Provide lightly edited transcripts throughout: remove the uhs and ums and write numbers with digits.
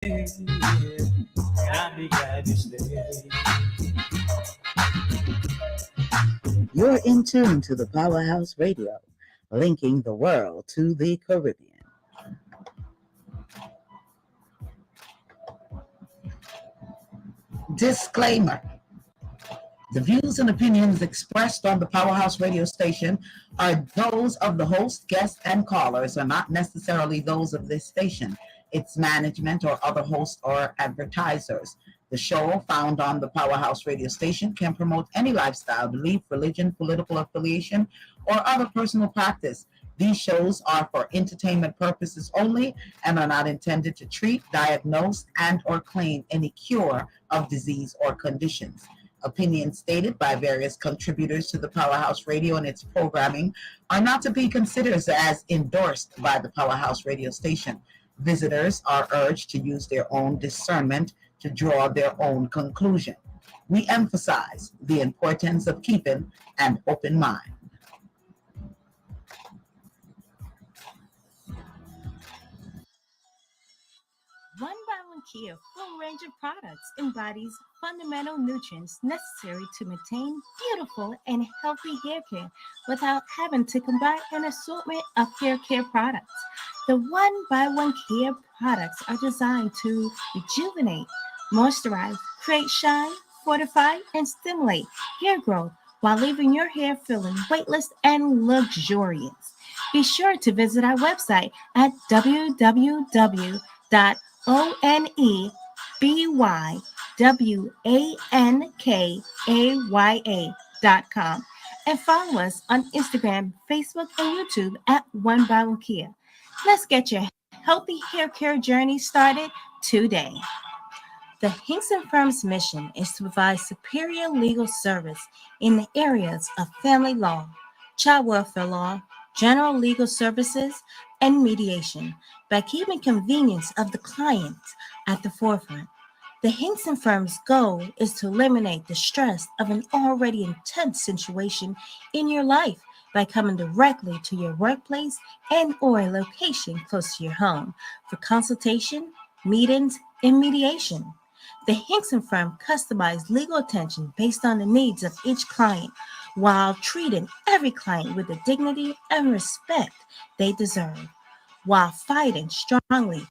and I'll be glad to stay. You're in tune to the Powerhouse Radio, linking the world to the Caribbean. Disclaimer. The views and opinions expressed on the Powerhouse Radio station are those of the host, guests, and callers, are not necessarily those of this station, its management, or other hosts or advertisers. The show, found on the Powerhouse Radio station, can promote any lifestyle, belief, religion, political affiliation, or other personal practice. These shows are for entertainment purposes only and are not intended to treat, diagnose, and or claim any cure of disease or conditions. Opinions stated by various contributors to the Powerhouse Radio and its programming are not to be considered as endorsed by the Powerhouse Radio station. Visitors are urged to use their own discernment to draw their own conclusion. We emphasize the importance of keeping an open mind. One by One Kia full range of products embodies fundamental nutrients necessary to maintain beautiful and healthy hair care without having to combine an assortment of hair care products. The One by One Kia products are designed to rejuvenate, moisturize, create shine, fortify, and stimulate hair growth while leaving your hair feeling weightless and luxurious. Be sure to visit our website at www.onebywankaya.com and follow us on Instagram, Facebook, and YouTube at One by One Kia. Let's get your healthy hair care journey started today. The Hinkson Firm's mission is to provide superior legal service in the areas of family law, child welfare law, general legal services, and mediation by keeping convenience of the client at the forefront. The Hinkson Firm's goal is to eliminate the stress of an already intense situation in your life by coming directly to your workplace and or a location close to your home for consultation, meetings, and mediation. The Hinkson Firm customized legal attention based on the needs of each client while treating every client with the dignity and respect they deserve, while fighting strongly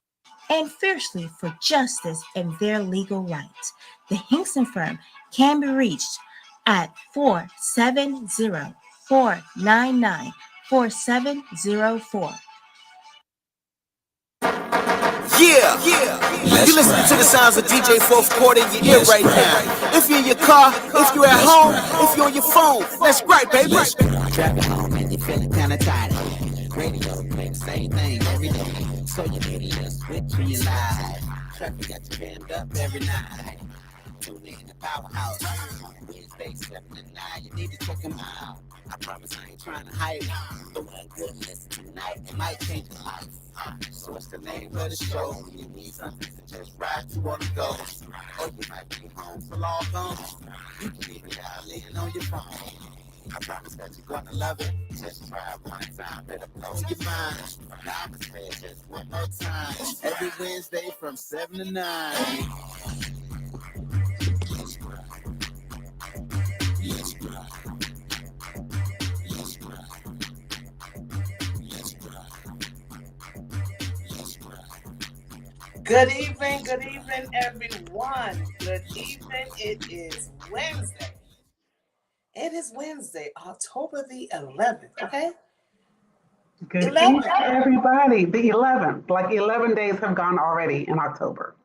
and fiercely for justice and their legal rights. The Hinkson Firm can be reached at 470-499-4704. Yeah. You listen to the sounds of DJ Fourth Quarter in your ear right now. If you're in your car, if you're at home, if you're on your phone, let's gripe, baby. Driving home and you're feeling kinda tired. Radio play the same thing every day. So you need a little switch in your life. Traffic got you jammed up every night. Tune in to Powerhouse. Wednesday 7 to 9. You need to check them out. I promise I ain't trying to hype. The one good listen tonight, it might change your life. So what's the name of the show? You need something to just ride to on the go. Or you might be home so long gone. You can even dial in on your phone. I promise that you're gonna love it. Just try it one time, it'll blow your mind. Now I'ma say it just one more time. Every Wednesday from 7 to 9. Good evening, everyone. Good evening. It is Wednesday. It is Wednesday, October the 11th, okay? Good evening, everybody. The 11th, like 11 days have gone already in October.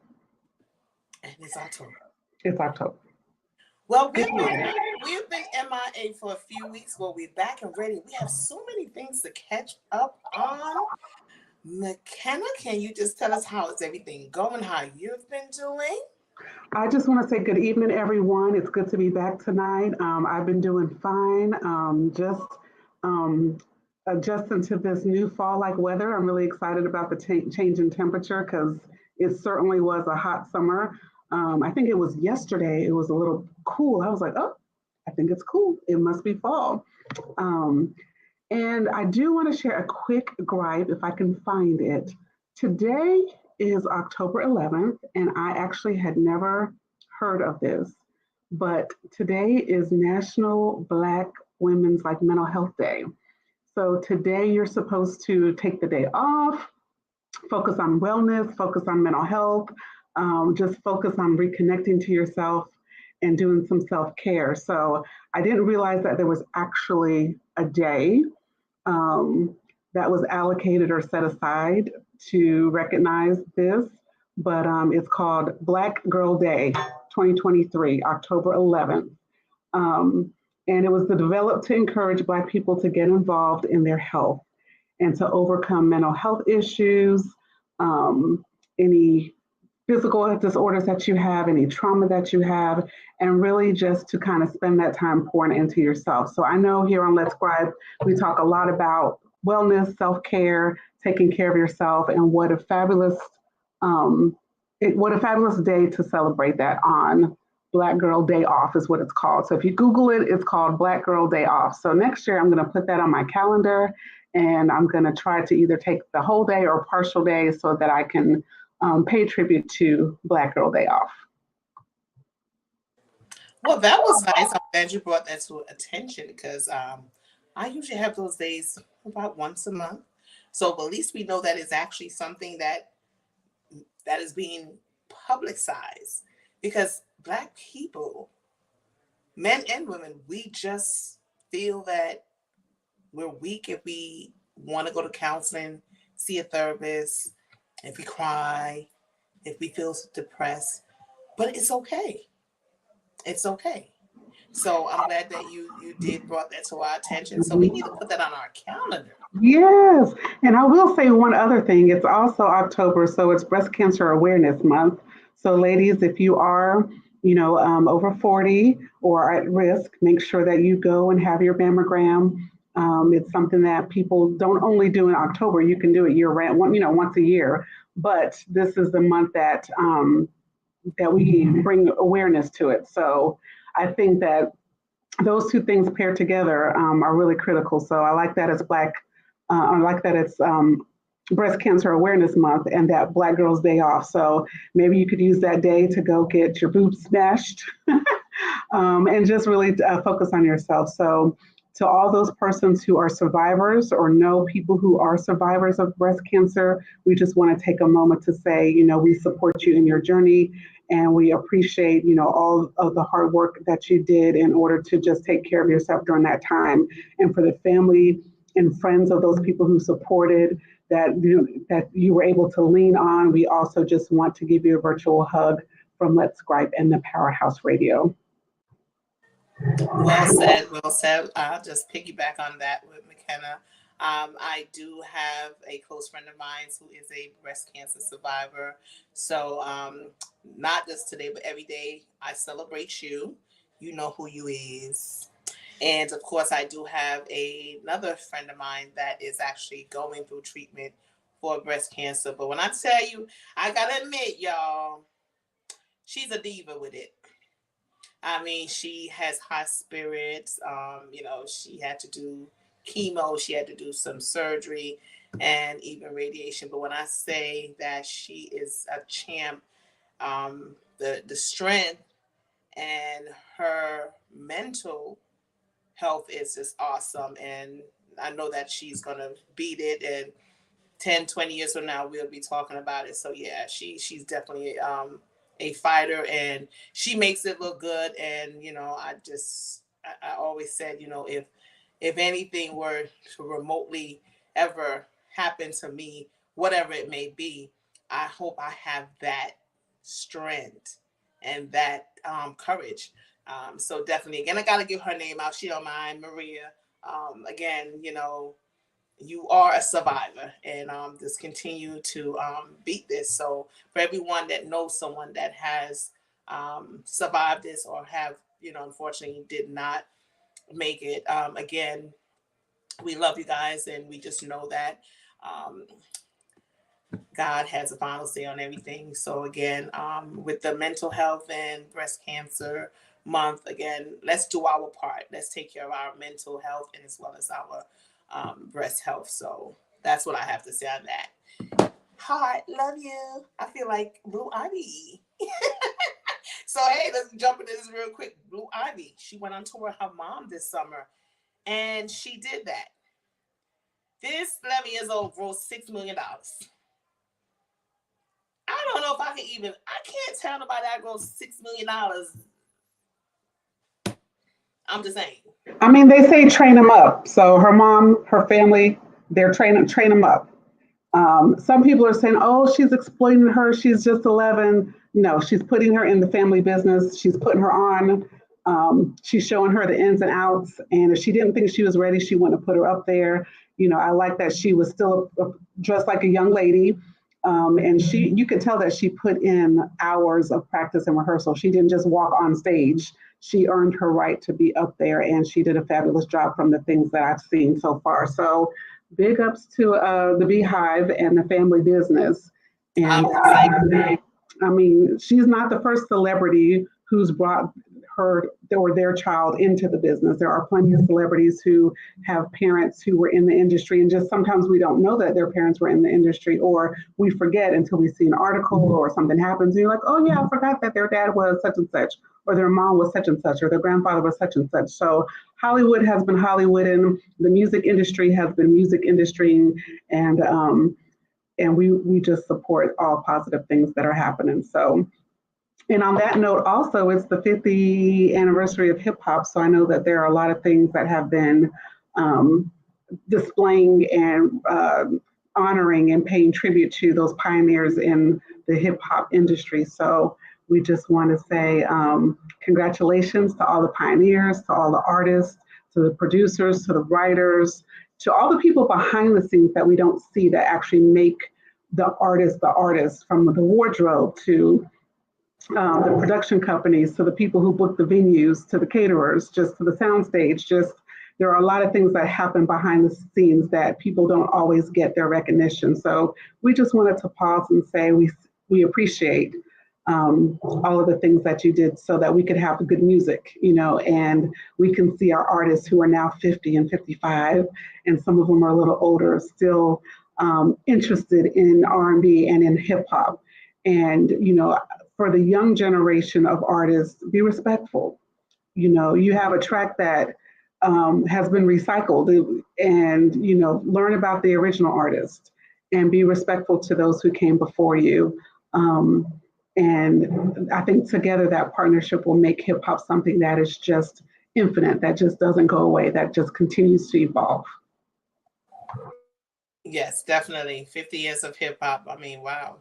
And it's October. It's October. Well, we've been MIA for a few weeks, but we're back and ready. We have so many things to catch up on. Mckenna, can you just tell us how is everything going, how you've been doing? I just want to say good evening, everyone. It's good to be back tonight. I've been doing fine. Just adjusting to this new fall-like weather. I'm really excited about the change in temperature because it certainly was a hot summer. I think it was yesterday. It was a little cool. I was like, oh, I think it's cool. It must be fall. And I do want to share a quick gripe if I can find it. Today is October 11th, and I actually had never heard of this, but today is National Black Women's Mental Health Day. So today you're supposed to take the day off, focus on wellness, focus on mental health, just focus on reconnecting to yourself and doing some self-care. So I didn't realize that there was actually a day that was allocated or set aside to recognize this, but it's called Black Girl Day 2023, October 11th. And it was developed to encourage Black people to get involved in their health and to overcome mental health issues, any physical disorders that you have, any trauma that you have, and really just to kind of spend that time pouring into yourself. So I know here on Let's Gripe, we talk a lot about wellness, self-care, taking care of yourself, and what a fabulous day to celebrate that on. Black Girl Day Off is what it's called. So if you Google it, it's called Black Girl Day Off. So next year I'm going to put that on my calendar, and I'm going to try to either take the whole day or partial day so that I can pay tribute to Black Girl Day Off. Well, that was nice. I'm glad you brought that to attention because I usually have those days about once a month. So at least we know that it's actually something that is being publicized, because Black people, men and women, we just feel that we're weak if we want to go to counseling, see a therapist, if we cry, if we feel depressed. But it's okay. It's okay. So I'm glad that you did brought that to our attention. So we need to put that on our calendar. Yes. And I will say one other thing. It's also October, so it's Breast Cancer Awareness Month. So ladies, if you are, over 40 or at risk, make sure that you go and have your mammogram. It's something that people don't only do in October. You can do it year round, once a year. But this is the month that we bring awareness to it. So I think that those two things paired together are really critical. So I like that it's Breast Cancer Awareness Month and that Black Girls Day Off. So maybe you could use that day to go get your boobs smashed and just really focus on yourself. So to all those persons who are survivors or know people who are survivors of breast cancer, we just want to take a moment to say, we support you in your journey, and we appreciate, all of the hard work that you did in order to just take care of yourself during that time. And for the family and friends of those people who supported, that you were able to lean on, we also just want to give you a virtual hug from Let's Gripe and the Powerhouse Radio. Well said, well said. I'll just piggyback on that with Mckenna. I do have a close friend of mine who is a breast cancer survivor. So not just today, but every day I celebrate you. You know who you is. And of course, I do have another friend of mine that is actually going through treatment for breast cancer. But when I tell you, I gotta admit, y'all, she's a diva with it. I mean, she has high spirits. She had to do chemo, she had to do some surgery and even radiation. But when I say that she is a champ, the strength and her mental health is just awesome. And I know that she's going to beat it. And 10, 20 years from now, we'll be talking about it. So yeah, she's definitely a fighter, and she makes it look good. And, I always said, if anything were to remotely ever happen to me, whatever it may be, I hope I have that strength and that courage. So definitely, again, I got to give her name out. She don't mind, Maria. Again, you are a survivor, and just continue to beat this. So for everyone that knows someone that has survived this or have, unfortunately did not make it, again, we love you guys, and we just know that God has a final say on everything. So again, with the mental health and breast cancer month, again, let's do our part. Let's take care of our mental health and as well as our breast health. So that's what I have to say on that. Heart, love you. I feel like Blue Ivy. So, hey, let's jump into this real quick. Blue Ivy, she went on tour with her mom this summer, and she did that. This 11 years old grossed $6 million. I don't know if I can't tell nobody I grossed $6 million. I'm just saying. I mean, they say train them up. So her mom, her family, they're train them up. Some people are saying, oh, she's exploiting her. She's just 11. No, she's putting her in the family business. She's putting her on. She's showing her the ins and outs. And if she didn't think she was ready, she wouldn't have put her up there. You know, I like that she was still dressed like a young lady. And you could tell that she put in hours of practice and rehearsal. She didn't just walk on stage. She earned her right to be up there, and she did a fabulous job from the things that I've seen so far. So big ups to the Beehive and the family business. And I mean, she's not the first celebrity who's brought her or their child into the business. There are plenty of celebrities who have parents who were in the industry, and just sometimes we don't know that their parents were in the industry, or we forget until we see an article or something happens and you're like, oh yeah, I forgot that their dad was such and such, or their mom was such and such, or their grandfather was such and such. So Hollywood has been Hollywooding, the music industry has been music industry, and we just support all positive things that are happening. So, and on that note, also, it's the 50th anniversary of hip hop. So I know that there are a lot of things that have been displaying and honoring and paying tribute to those pioneers in the hip hop industry. So we just want to say congratulations to all the pioneers, to all the artists, to the producers, to the writers, to all the people behind the scenes that we don't see that actually make the artist, from the wardrobe to the production companies, to the people who book the venues, to the caterers, just to the soundstage. Just there are a lot of things that happen behind the scenes that people don't always get their recognition. So we just wanted to pause and say we appreciate all of the things that you did so that we could have the good music, you know, and we can see our artists who are now 50 and 55, and some of them are a little older, still interested in R&B and in hip hop. And, you know, for the young generation of artists, be respectful. You know, you have a track that has been recycled, and, you know, learn about the original artist and be respectful to those who came before you. And I think together that partnership will make hip hop something that is just infinite, that just doesn't go away, that just continues to evolve. Yes, definitely. 50 years of hip hop. I mean, wow.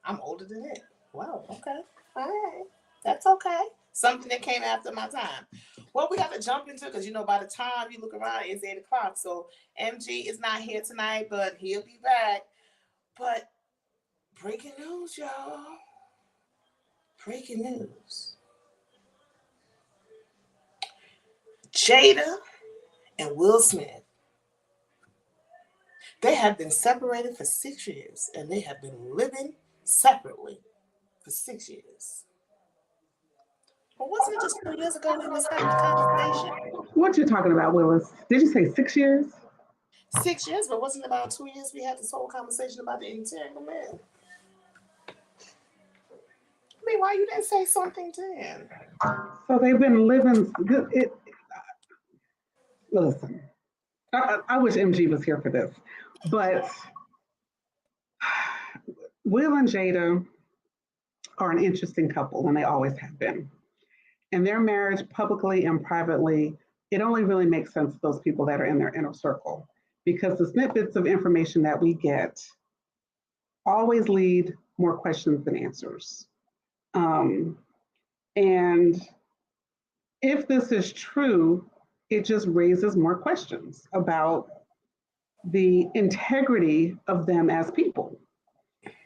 I'm older than it. Wow. Okay. All right. That's okay. Something that came after my time. Well, we got to jump into, because, you know, by the time you look around, it's 8 o'clock. So MG is not here tonight, but he'll be back. But breaking news, y'all. Breaking news. Jada and Will Smith. They have been separated for 6 years, and they have been living separately for 6 years. Well, wasn't it just 2 years ago we was having a conversation? What you talking about, Willis? Did you say 6 years? 6 years, but wasn't it about 2 years we had this whole conversation about the entanglement? I mean, why you didn't say something then? So they've been living listen, I wish MG was here for this, but Will and Jada are an interesting couple, and they always have been. And their marriage, publicly and privately, it only really makes sense to those people that are in their inner circle, because the snippets of information that we get always lead more questions than answers. And if this is true, it just raises more questions about the integrity of them as people,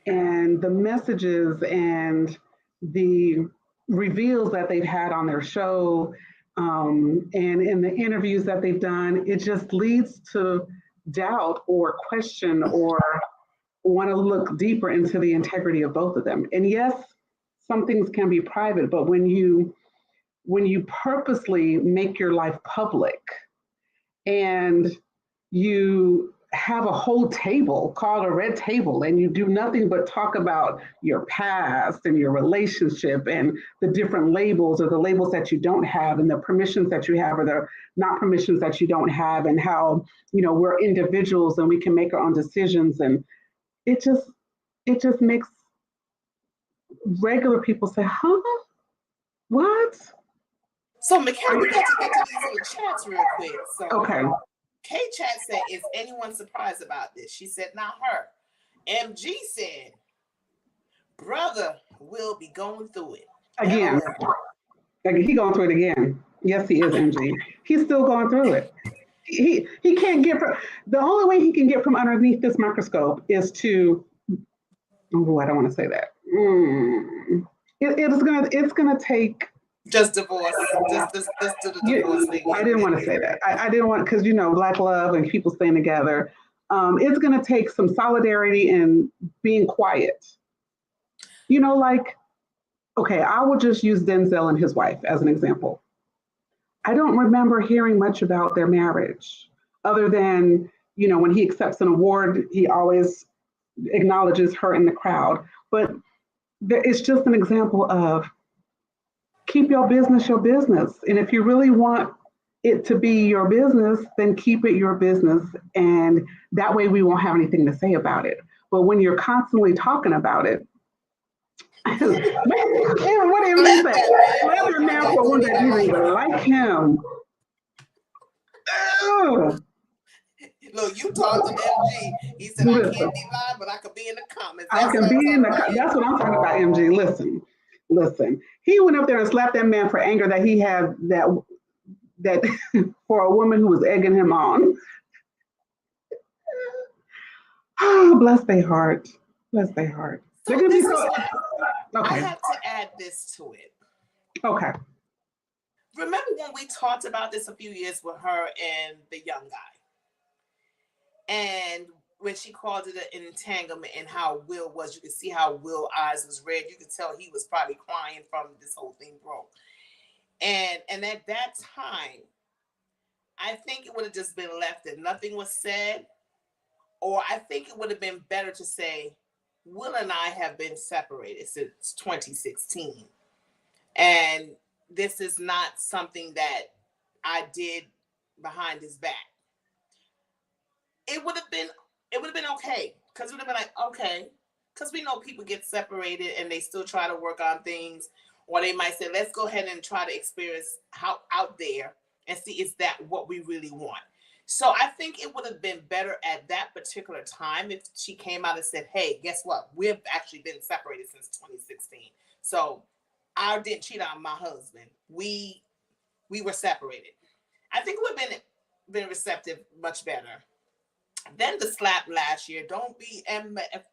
and the messages and the reveals that they've had on their show, and in the interviews that they've done. It just leads to doubt or question or want to look deeper into the integrity of both of them. And yes, some things can be private, but when you purposely make your life public, and you have a whole table called a red table, and you do nothing but talk about your past and your relationship and the different labels, or the labels that you don't have, and the permissions that you have, or the not permissions that you don't have, and how, we're individuals and we can make our own decisions. And it just makes regular people say, huh? What? So Mckenna, we got to get to these little chats real quick. So Okay. K-Chat said, is anyone surprised about this? She said, not her. MG said, brother will be going through it. Again. He going through it again. Yes, he is, MG. He's still going through it. He can't get from, the only way he can get from underneath this microscope is to, I don't want to say that. It's gonna take just divorce. Just do the divorce thing. I didn't want to say that. I didn't want, because Black love and people staying together. It's gonna take some solidarity and being quiet. Okay, I will just use Denzel and his wife as an example. I don't remember hearing much about their marriage, other than, when he accepts an award, he always acknowledges her in the crowd. But it's just an example of keep your business. And if you really want it to be your business, then keep it your business. And that way we won't have anything to say about it. But when you're constantly talking about it, what do you say? Whatever a man for one that you even like him. Look, you talked to MG. He said, I can't be live, but I could be in the comments. That's what I'm talking about, MG. Listen. He went up there and slapped that man for anger that he had that for a woman who was egging him on. Oh, bless their heart. So I have to add this to it. Okay. Remember when we talked about this a few years with her and the young guy? And when she called it an entanglement, and how Will was, you could see how Will's eyes was red. You could tell he was probably crying from this whole thing broke. And at that time, I think it would have just been left and nothing was said. Or I think it would have been better to say, Will and I have been separated since 2016. And this is not something that I did behind his back. It would have been okay. Because it would have been like, okay. Because we know people get separated and they still try to work on things. Or they might say, let's go ahead and try to experience how out there and see, is that what we really want? So I think it would have been better at that particular time if she came out and said, hey, guess what? We've actually been separated since 2016. So I didn't cheat on my husband. We were separated. I think it would have been receptive much better. Then the slap last year, don't be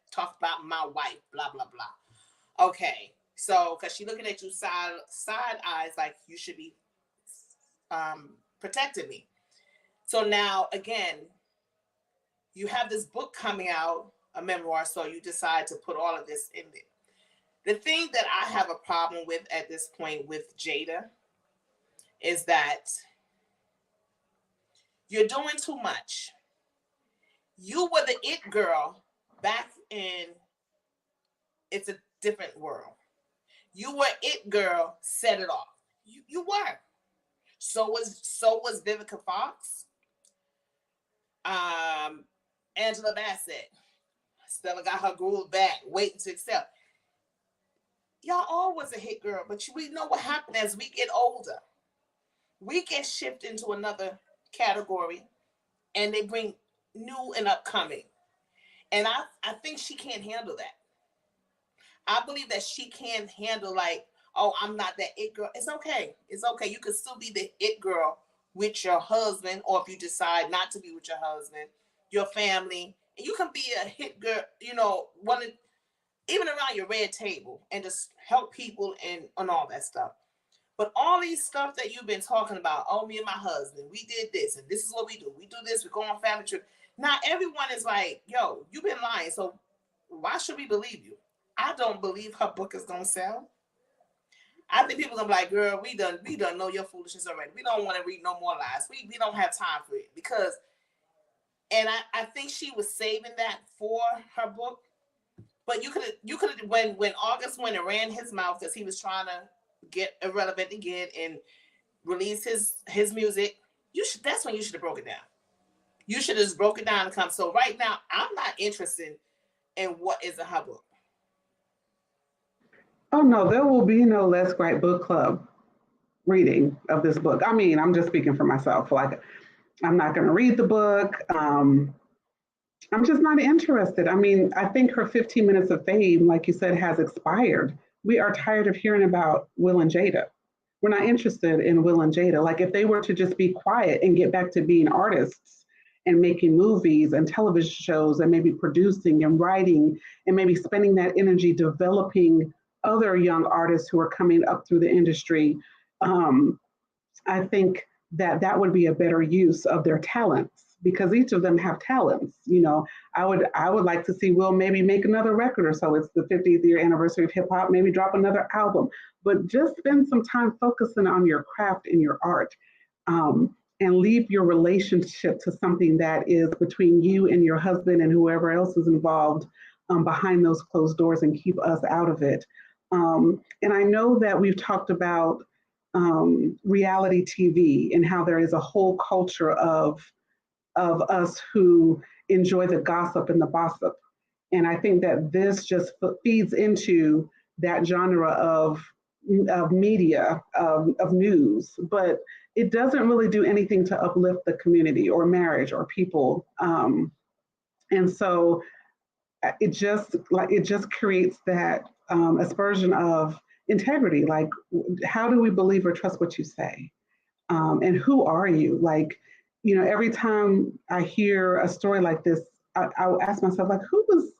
talk about my wife, blah, blah, blah. Okay, so because she looking at you side eyes like you should be protecting me. So now, again, you have this book coming out, a memoir, so you decide to put all of this in there. The thing that I have a problem with at this point with Jada is that you're doing too much. You were the it girl back in It's a Different World. You were it girl, set it off. You were. So was Vivica Fox. Angela Bassett. Stella got her groove back, waiting to accept. Y'all all was a hit girl, but we know what happened as we get older. We get shifted into another category, and they bring new and upcoming. And I think she can't handle that. I believe that she can't handle like, oh, I'm not that it girl. It's okay. It's okay. You can still be the it girl with your husband, or if you decide not to be with your husband, your family. And you can be a hit girl, even around your red table and just help people and all that stuff. But all these stuff that you've been talking about, oh, me and my husband, we did this, and this is what we do. We do this, we go on family trip. Not everyone is like, yo, you've been lying, so why should we believe you? I don't believe her book is gonna sell. I think people gonna be like, girl, we done know your foolishness already. We don't want to read no more lies. We don't have time for it, because And I think she was saving that for her book. But you could when August went and ran his mouth because he was trying to get irrelevant again and release his music, that's when you should have broke it down. You should have just broke it down and come. So right now, I'm not interested in what is a her book. Oh no, there will be no Let's Gripe book club reading of this book. I mean, I'm just speaking for myself. Like, I'm not going to read the book. I'm just not interested. I mean, I think her 15 minutes of fame, like you said, has expired. We are tired of hearing about Will and Jada. We're not interested in Will and Jada. Like, if they were to just be quiet and get back to being artists and making movies and television shows and maybe producing and writing and maybe spending that energy developing other young artists who are coming up through the industry, I think that would be a better use of their talents, because each of them have talents. You know, I would like to see Will maybe make another record or so. It's the 50th year anniversary of hip hop, maybe drop another album, but just spend some time focusing on your craft and your art, and leave your relationship to something that is between you and your husband and whoever else is involved behind those closed doors, and keep us out of it. And I know that we've talked about reality TV and how there is a whole culture of us who enjoy the gossip and the gossip. And I think that this just feeds into that genre of media, of news, but it doesn't really do anything to uplift the community or marriage or people. And so it just creates that aspersion of integrity. Like, how do we believe or trust what you say? And who are you? Like, you know, every time I hear a story like this, I'll ask myself, like, who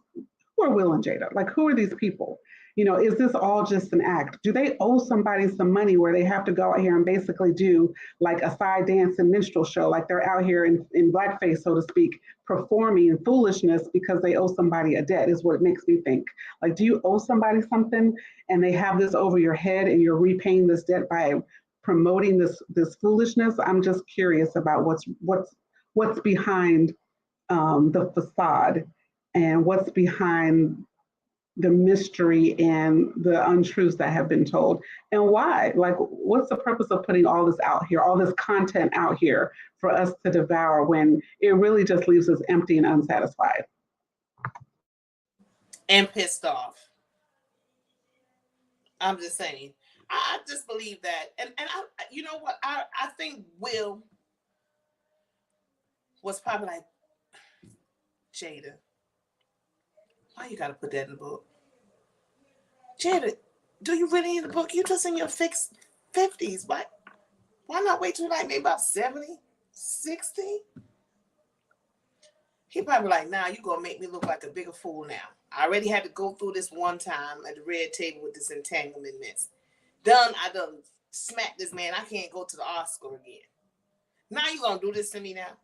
are Will and Jada? Like, who are these people? You know, is this all just an act? Do they owe somebody some money where they have to go out here and basically do like a side dance and minstrel show? Like, they're out here in blackface, so to speak, performing foolishness because they owe somebody a debt, is what it makes me think. Like, do you owe somebody something and they have this over your head and you're repaying this debt by promoting this foolishness? I'm just curious about what's behind the facade, and what's behind the mystery and the untruths that have been told, and why. Like, what's the purpose of putting all this out here, all this content out here for us to devour, when it really just leaves us empty and unsatisfied and pissed off? I'm just saying. I just believe that, and I, you know what, I think Will was probably like, Jada, why you gotta put that in the book? Jada, do you really need the book? You just in your 50s. Why not wait till like maybe about 70, 60? He probably like, nah, you gonna make me look like a bigger fool now. I already had to go through this one time at the red table with this entanglement mess. I done smacked this man. I can't go to the Oscar again. Now you gonna do this to me now?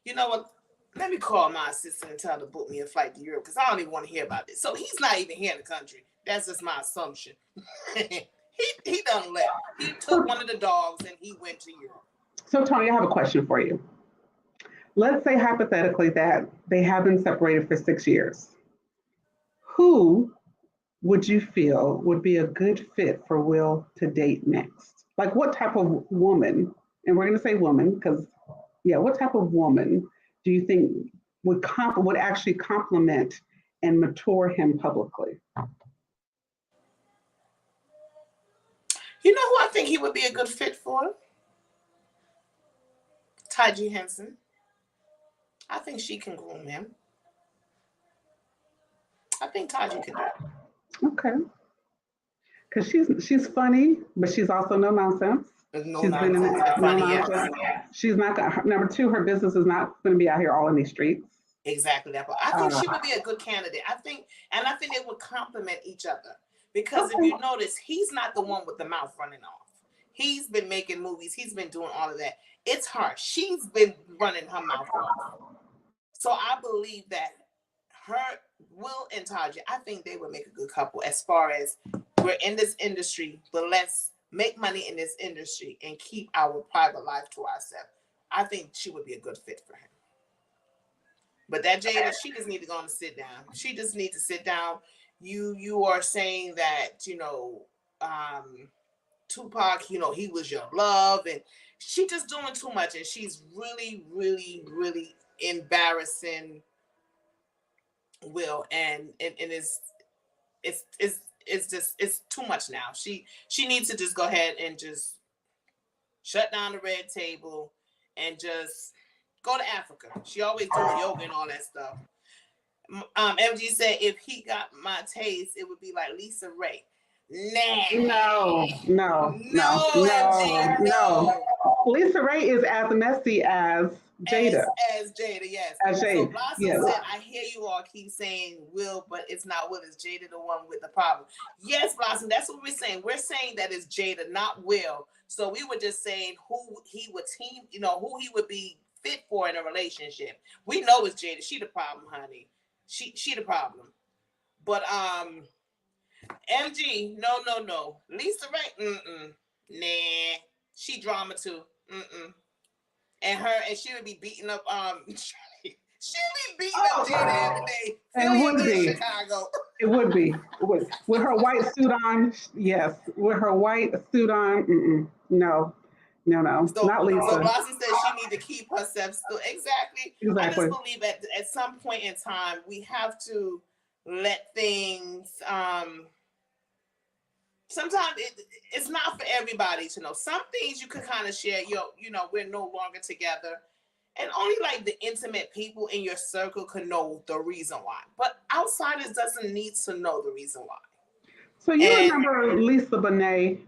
You know what? Let me call my assistant and tell her to book me a flight to Europe, because I don't even want to hear about this. So he's not even here in the country. That's just my assumption. he done left. He took one of the dogs and he went to Europe. So Tony, I have a question for you. Let's say hypothetically that they have been separated for 6 years. Who would you feel would be a good fit for Will to date next? Like, what type of woman, and we're going to say woman because, yeah, what type of woman do you think would actually compliment and mature him publicly? You know who I think he would be a good fit for? Taji Henson. I think she can groom him. I think Taji can do it. Okay. Because she's funny, but she's also no nonsense. No nonsense. She's not gonna, number two, her business is not going to be out here all in these streets. Exactly that. But I think she would be a good candidate. I think they would complement each other. Because if you notice, he's not the one with the mouth running off. He's been making movies. He's been doing all of that. It's her. She's been running her mouth off. So I believe that Will and Taji, I think they would make a good couple, as far as we're in this industry, but let's make money in this industry and keep our private life to ourselves. I think she would be a good fit for him. But that Jada, she just need to go and sit down. She just need to sit down. You are saying that, Tupac, he was your love, and she just doing too much, and she's really, really, really embarrassing Will, and it's too much now. She needs to just go ahead and just shut down the red table and just go to Africa. She always doing yoga and all that stuff. MG said if he got my taste, it would be like Lisa Ray. Nah. No. MG, no. Lisa Ray is as messy as Jada. As Jada, yes. As Jada, So Blossom said, I hear you all keep saying Will, but it's not Will, it's Jada the one with the problem. Yes, Blossom, that's what we're saying. We're saying that it's Jada, not Will. So we were just saying who he would who he would be fit for in a relationship. We know it's Jada. She the problem, honey. She the problem. But MG, no. Lisa Ray, nah. She drama too. And she would be beating up she'd be beating up Jada every day. And would be Chicago. It would be. With her white suit on, yes. With her white suit on, no. So, Not Lisa. So Blossom says she need to keep herself still. Exactly. I just believe at some point in time we have to let things sometimes it's not for everybody to know. Some things you could kind of share, we're no longer together. And only like the intimate people in your circle can know the reason why. But outsiders doesn't need to know the reason why. So you remember Lisa Bonet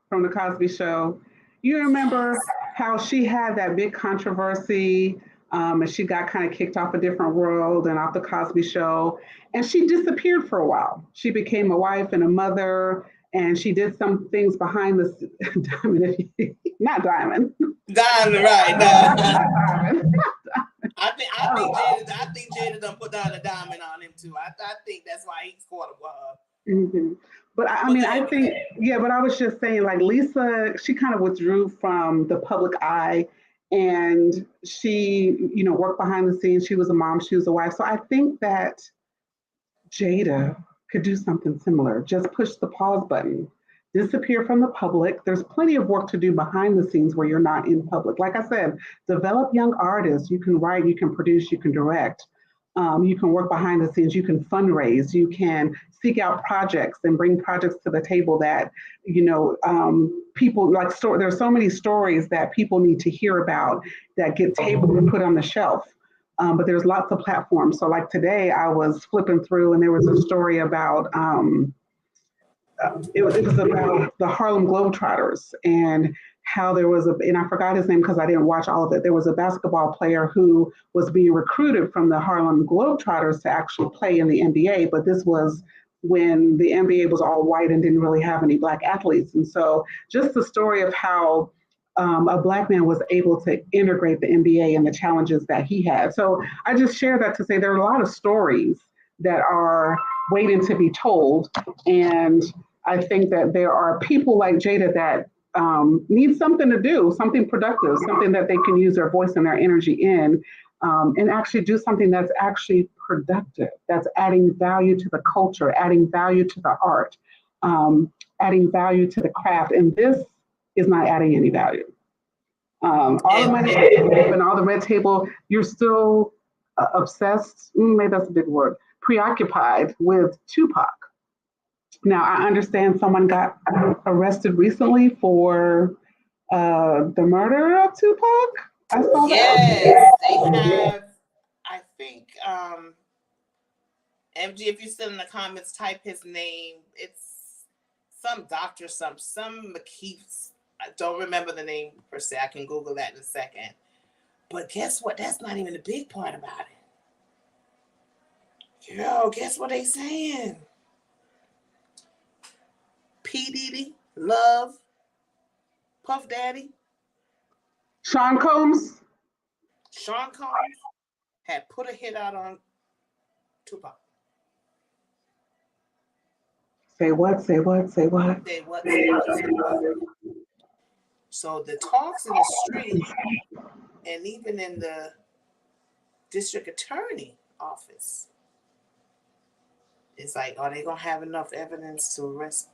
from The Cosby Show? You remember how she had that big controversy and she got kind of kicked off A Different World and off The Cosby Show. And she disappeared for a while. She became a wife and a mother. And she did some things behind the not Diamond. Diamond, right? Diamond. I think Jada done put down a diamond on him too. I think that's why he's caught up with her. Mm-hmm. But I think, but I was just saying, like Lisa, she kind of withdrew from the public eye, and she, worked behind the scenes. She was a mom, she was a wife. So I think that Jada could do something similar. Just push the pause button, disappear from the public. There's plenty of work to do behind the scenes where you're not in public. Like I said, develop young artists. You can write, you can produce, you can direct. You can work behind the scenes. You can fundraise. You can seek out projects and bring projects to the table that, people like. There's so many stories that people need to hear about that get tabled and put on the shelf. But there's lots of platforms. So like today I was flipping through and there was a story about, it was about the Harlem Globetrotters and how there was and I forgot his name because I didn't watch all of it. There was a basketball player who was being recruited from the Harlem Globetrotters to actually play in the NBA. But this was when the NBA was all white and didn't really have any Black athletes. And so just the story of how a Black man was able to integrate the NBA and the challenges that he had. So I just share that to say there are a lot of stories that are waiting to be told. And I think that there are people like Jada that need something to do, something productive, something that they can use their voice and their energy in, and actually do something that's actually productive, that's adding value to the culture, adding value to the art, adding value to the craft. And this is not adding any value. All the money and all the red table, you're still obsessed, maybe that's a big word, preoccupied with Tupac. Now, I understand someone got arrested recently for the murder of Tupac. I saw that. Yes, they have, I think, MG, if you're still in the comments, type his name. It's some doctor, some McKeith's. I don't remember the name per se. I can Google that in a second. But guess what? That's not even the big part about it. Yo, guess what they saying? P. Diddy, Love, Puff Daddy. Sean Combs had put a hit out on Tupac. Say what? So the talks in the street and even in the district attorney office. It's like, are they gonna have enough evidence to arrest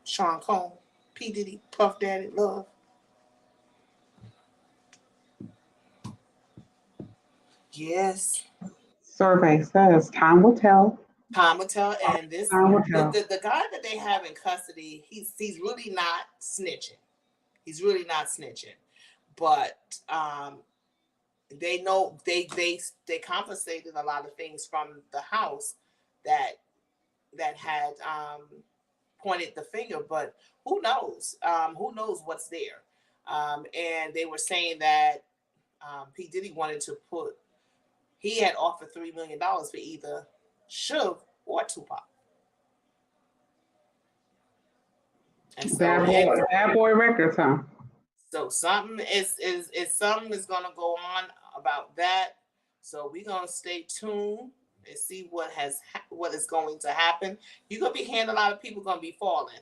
Sean Combs, P. Diddy, Puff Daddy, Love? Yes. Survey says time will tell. Time will tell. And this Time will tell. the guy that they have in custody, he's really not snitching. He's really not snitching. But they know they compensated a lot of things from the house that had pointed the finger, but who knows? Who knows what's there? And they were saying that P. Diddy he had offered $3 million for either Suge or Tupac. And so Bad boy records, huh? So something is gonna go on about that. So we're gonna stay tuned and see what is going to happen. You're gonna be hearing a lot of people gonna be falling,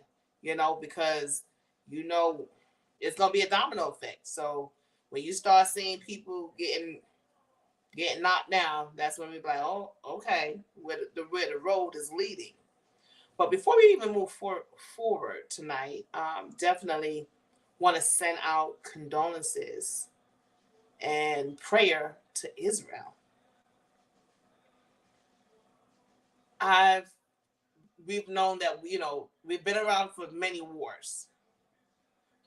because it's gonna be a domino effect. So when you start seeing people getting knocked down, that's when we're like, oh, okay, where the road is leading. But before we even move forward tonight, definitely want to send out condolences and prayer to Israel. We've known that we've been around for many wars,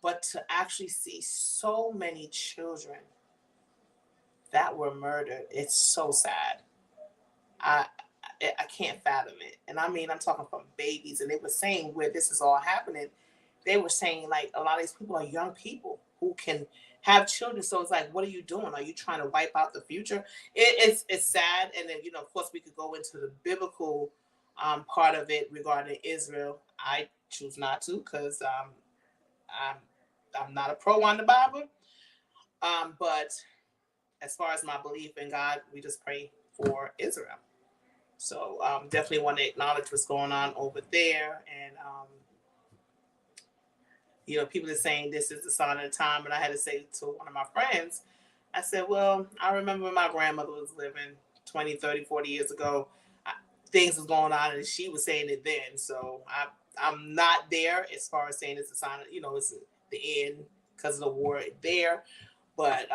but to actually see so many children that were murdered, it's so sad. I can't fathom it. And I mean, I'm talking from babies, and they were saying where this is all happening, they were saying like a lot of these people are young people who can have children. So it's like, what are you doing? Are you trying to wipe out the future? It's sad. And then, of course, we could go into the biblical part of it regarding Israel. I choose not to because I'm not a pro on the Bible. But as far as my belief in God, we just pray for Israel. So definitely want to acknowledge what's going on over there. And, people are saying this is the sign of the time. And I had to say to one of my friends, I said, well, I remember when my grandmother was living 20, 30, 40 years ago, things was going on and she was saying it then. So I'm not there as far as saying it's a sign of, it's the end because of the war there. But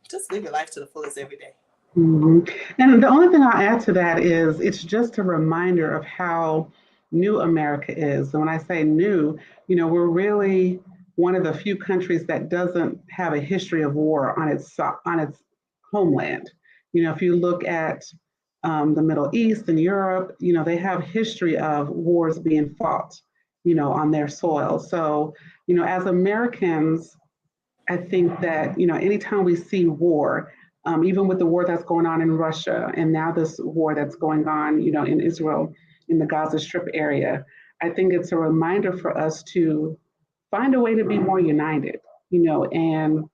just live your life to the fullest every day. Mm-hmm. And the only thing I'll add to that is it's just a reminder of how new America is. And when I say new, we're really one of the few countries that doesn't have a history of war on its homeland. If you look at the Middle East and Europe, they have history of wars being fought, on their soil. So, as Americans, I think that, anytime we see war, even with the war that's going on in Russia and now this war that's going on, in Israel, in the Gaza Strip area, I think it's a reminder for us to find a way to be more united, and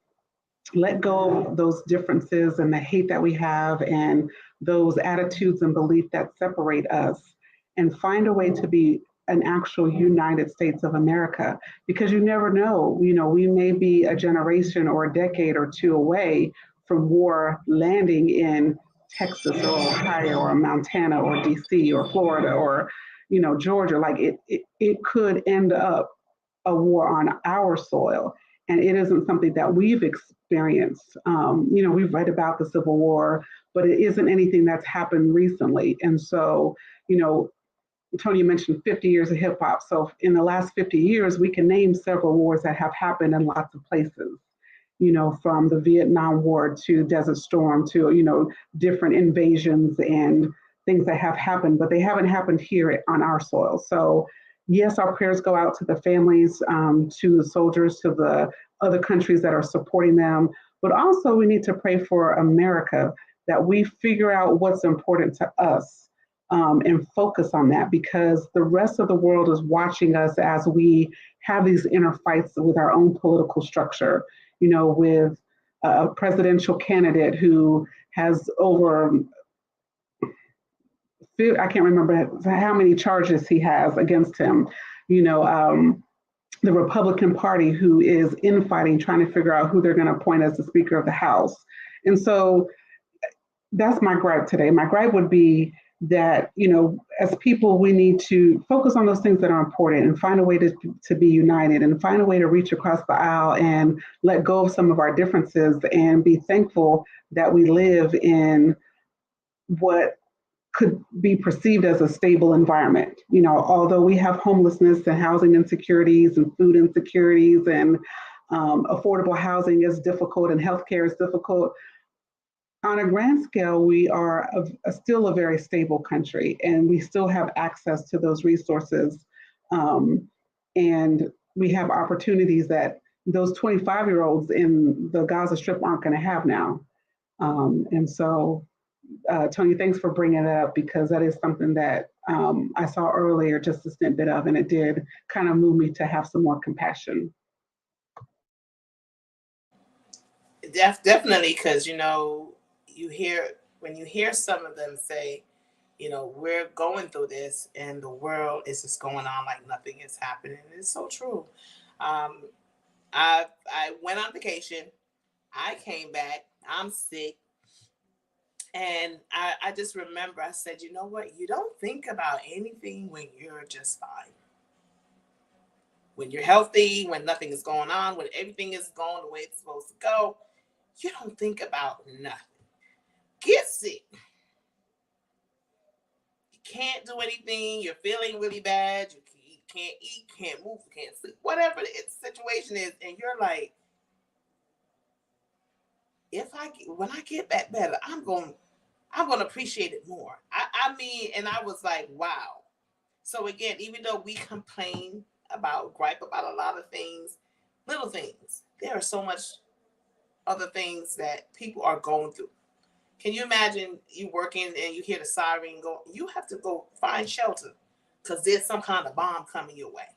let go of those differences and the hate that we have and those attitudes and beliefs that separate us, and find a way to be an actual United States of America, because you never know, we may be a generation or a decade or two away from war landing in Texas or Ohio or Montana or DC or Florida or, Georgia. Like it could end up a war on our soil. And it isn't something that we've experienced. We've read about the Civil War, but it isn't anything that's happened recently. And so, Tonia mentioned 50 years of hip hop. So in the last 50 years, we can name several wars that have happened in lots of places, from the Vietnam War to Desert Storm to, different invasions and things that have happened, but they haven't happened here on our soil. So yes, our prayers go out to the families, to the soldiers, to the other countries that are supporting them, but also we need to pray for America, that we figure out what's important to us. And focus on that, because the rest of the world is watching us as we have these inner fights with our own political structure, with a presidential candidate who has over, I can't remember how many charges he has against him, the Republican Party who is infighting, trying to figure out who they're going to appoint as the Speaker of the House. And so that's my gripe today. My gripe would be that, as people, we need to focus on those things that are important and find a way to be united and find a way to reach across the aisle and let go of some of our differences and be thankful that we live in what could be perceived as a stable environment. Although we have homelessness and housing insecurities and food insecurities and affordable housing is difficult and healthcare is difficult, on a grand scale, we are still a very stable country, and we still have access to those resources. And we have opportunities that those 25-year-olds in the Gaza Strip aren't going to have now. And so, Tonya, thanks for bringing it up, because that is something that I saw earlier, just a snippet of, and it did kind of move me to have some more compassion. Definitely, because when you hear some of them say, we're going through this and the world is just going on like nothing is happening. It's so true. I went on vacation. I came back. I'm sick. And I just remember I said, you know what? You don't think about anything when you're just fine. When you're healthy, when nothing is going on, when everything is going the way it's supposed to go, you don't think about nothing. Get sick. You can't do anything. You're feeling really bad. You can't eat, can't move, can't sleep, whatever the situation is. And you're like, when I get back better, I'm going to appreciate it more. I mean, and I was like, wow. So again, even though we complain gripe about a lot of things, little things, there are so much other things that people are going through. Can you imagine you working and you hear the siren go? You have to go find shelter because there's some kind of bomb coming your way.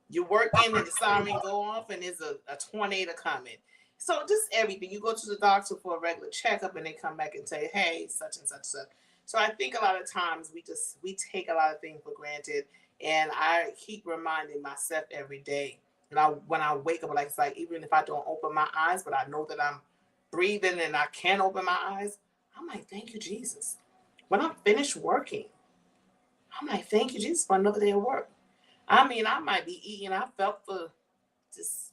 You're working and the siren go off and there's a tornado coming. So just everything. You go to the doctor for a regular checkup and they come back and say, hey, such and such, such. So I think a lot of times we take a lot of things for granted. And I keep reminding myself every day. And when I wake up, it's like, even if I don't open my eyes, but I know that I'm breathing and I can open my eyes, I'm like, thank you, Jesus. When I'm finished working, I'm like, thank you, Jesus, for another day of work. I mean, I might be eating. I felt for just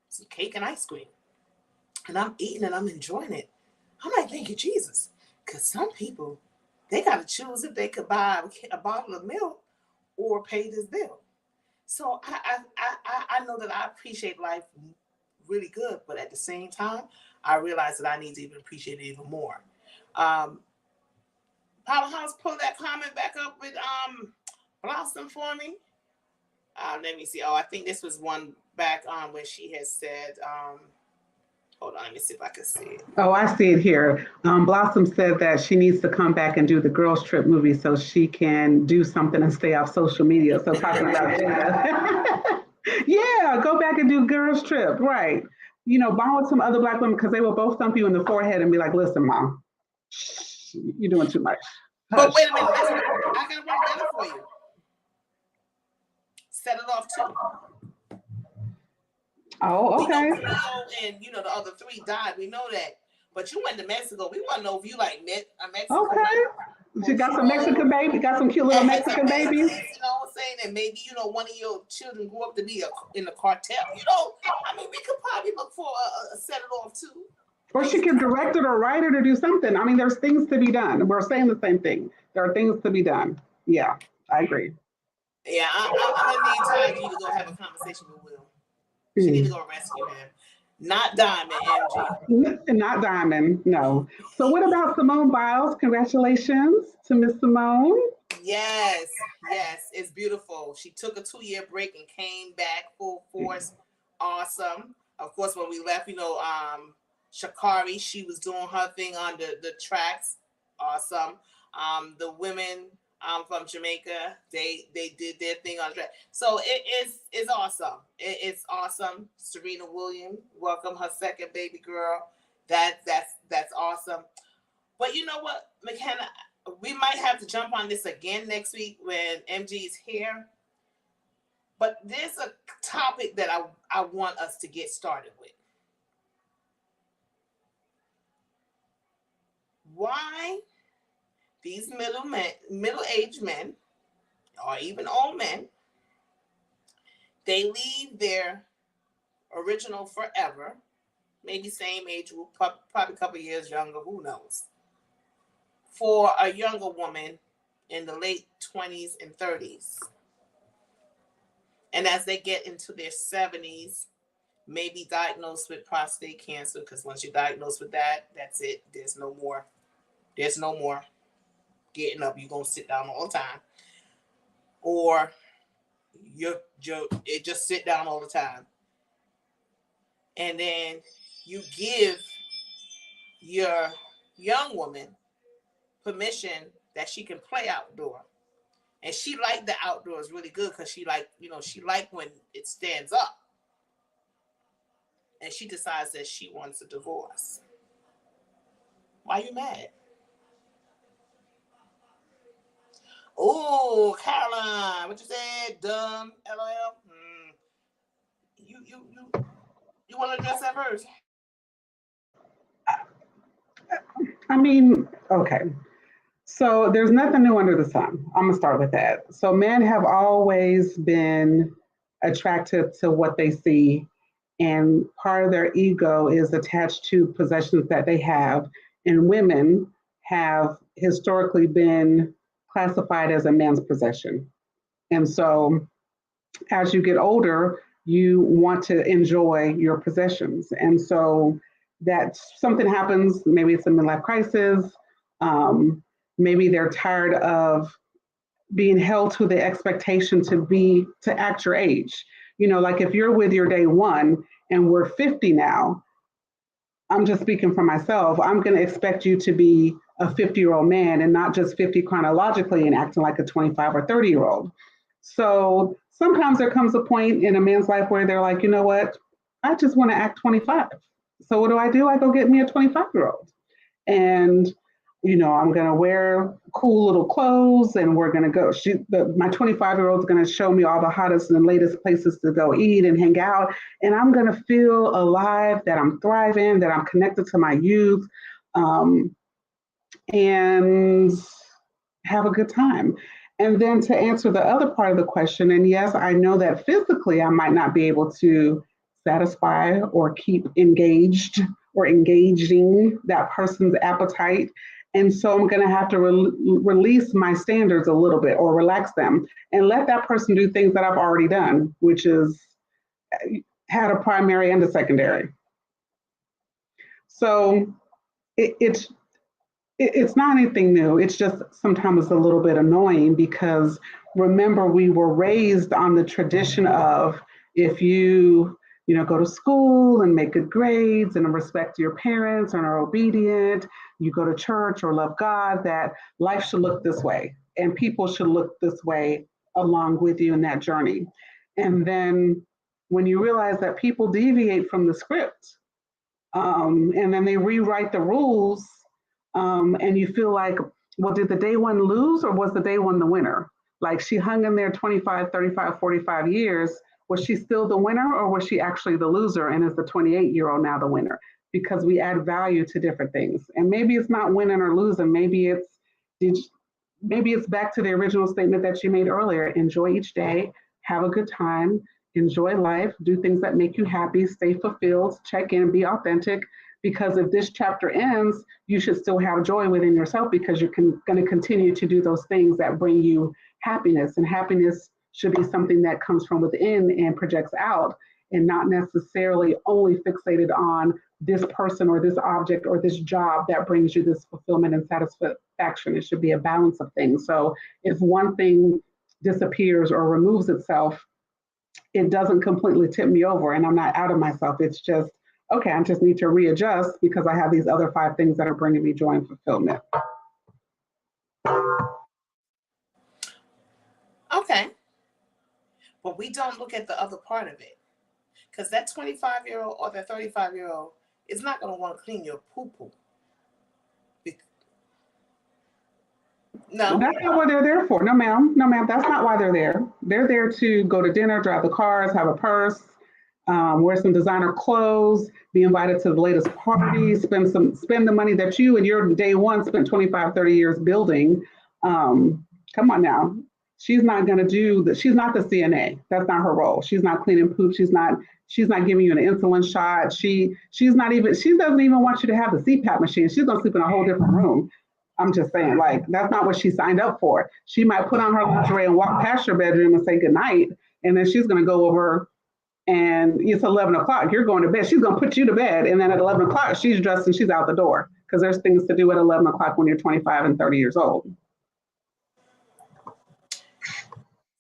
some cake and ice cream. And I'm eating and I'm enjoying it. I'm like, thank you, Jesus. Because some people, they got to choose if they could buy a bottle of milk or pay this bill. So I know that I appreciate life really good, but at the same time, I realize that I need to even appreciate it even more. Powerhouse, pull that comment back up with Blossom for me. Let me see. Oh, I think this was one back on when she has said, hold on, let me see if I can see it. Oh, I see it here. Blossom said that she needs to come back and do the Girls Trip movie so she can do something and stay off social media. So talking about Jada. Yeah, go back and do Girls Trip, right. Bond with some other Black women because they will both thump you in the forehead and be like, listen, Mom, you're doing too much. Hush. But wait a minute, I got one better for you. Set it off too. Oh, okay. And the other three died. We know that. But you went to Mexico. We want to know if you like Mexico. Okay. She got some Mexican baby. Got some cute little Mexican babies. You know what I'm saying? And maybe one of your children grew up to be in the cartel. I mean, we could probably look for a set it off too. Or she can direct it or write it or do something. I mean, there's things to be done. We're saying the same thing. There are things to be done. Yeah, I agree. Yeah, I'm gonna need time for you to go have a conversation with Will. She need to go rescue him. Not Diamond, MG. Not Diamond, no. So what about Simone Biles? Congratulations to Miss Simone. Yes, it's beautiful. She took a 2-year break and came back full force. Awesome. Of course, when we left, Sha'Carri, she was doing her thing on the tracks. Awesome. The women from Jamaica, they did their thing on track. So it's awesome. It's awesome. Serena Williams welcome her second baby girl. That's awesome. But you know what, Mckenna, we might have to jump on this again next week when MG is here. But there's a topic that I want us to get started with. why these middle-aged men, or even old men, they leave their original forever, maybe same age group, probably a couple years younger, who knows, for a younger woman in the late 20s and 30s. And as they get into their 70s, maybe diagnosed with prostate cancer, because once you're diagnosed with that, that's it. There's no more getting up. You're going to sit down all the time. Or it just sit down all the time. And then you give your young woman permission that she can play outdoor. And she liked the outdoors really good because she liked when it stands up. And she decides that she wants a divorce. Why are you mad? Oh, Caroline, what you said? Dumb, LOL. You want to address that first? I mean, okay. So there's nothing new under the sun. I'm gonna start with that. So men have always been attracted to what they see, and part of their ego is attached to possessions that they have. And women have historically been classified as a man's possession. And so as you get older, you want to enjoy your possessions. And so that something happens, maybe it's a midlife crisis, maybe they're tired of being held to the expectation to act your age. You know, like if you're with your day one and we're 50 now, I'm just speaking for myself, I'm going to expect you to be a 50-year-old man and not just 50 chronologically and acting like a 25 or 30-year-old. So sometimes there comes a point in a man's life where they're like, you know what, I just want to act 25. So what do? I go get me a 25-year-old. And, you know, I'm going to wear cool little clothes and we're going to go my 25-year-old is going to show me all the hottest and latest places to go eat and hang out. And I'm going to feel alive, that I'm thriving, that I'm connected to my youth, and have a good time. And then to answer the other part of the question, and yes, I know that physically I might not be able to satisfy or keep engaged or engaging that person's appetite. And so I'm going to have to release my standards a little bit or relax them and let that person do things that I've already done, which is had a primary and a secondary. So it's not anything new. It's just sometimes a little bit annoying because remember, we were raised on the tradition of if you go to school and make good grades and respect your parents and are obedient, you go to church or love God, that life should look this way and people should look this way along with you in that journey. And then when you realize that people deviate from the script, and then they rewrite the rules, and you feel like, well, did the day one lose or was the day one the winner? Like she hung in there 25, 35, 45 years. Was she still the winner or was she actually the loser? And is the 28-year-old now the winner? Because we add value to different things. And maybe it's not winning or losing. Maybe it's back to the original statement that you made earlier. Enjoy each day, have a good time, enjoy life, do things that make you happy, stay fulfilled, check in, be authentic. Because if this chapter ends, you should still have joy within yourself because you're going to continue to do those things that bring you happiness. And happiness should be something that comes from within and projects out and not necessarily only fixated on this person or this object or this job that brings you this fulfillment and satisfaction. It should be a balance of things. So if one thing disappears or removes itself, it doesn't completely tip me over and I'm not out of myself. It's just, okay, I just need to readjust because I have these other 5 things that are bringing me joy and fulfillment. Okay. But we don't look at the other part of it. Because that 25-year-old or that 35-year-old is not going to want to clean your poo-poo. No. That's not what they're there for. No, ma'am. No, ma'am. That's not why they're there. They're there to go to dinner, drive the cars, have a purse, wear some designer clothes, be invited to the latest party, spend the money that you and your day one spent 25, 30 years building. Come on now. She's not going to do that. She's not the CNA. That's not her role. She's not cleaning poop. She's not giving you an insulin shot. She doesn't even want you to have the CPAP machine. She's going to sleep in a whole different room. I'm just saying, like, that's not what she signed up for. She might put on her lingerie and walk past your bedroom and say goodnight. And then she's going to go over and it's 11 o'clock. You're going to bed. She's going to put you to bed. And then at 11 o'clock, she's dressed and she's out the door because there's things to do at 11 o'clock when you're 25 and 30 years old.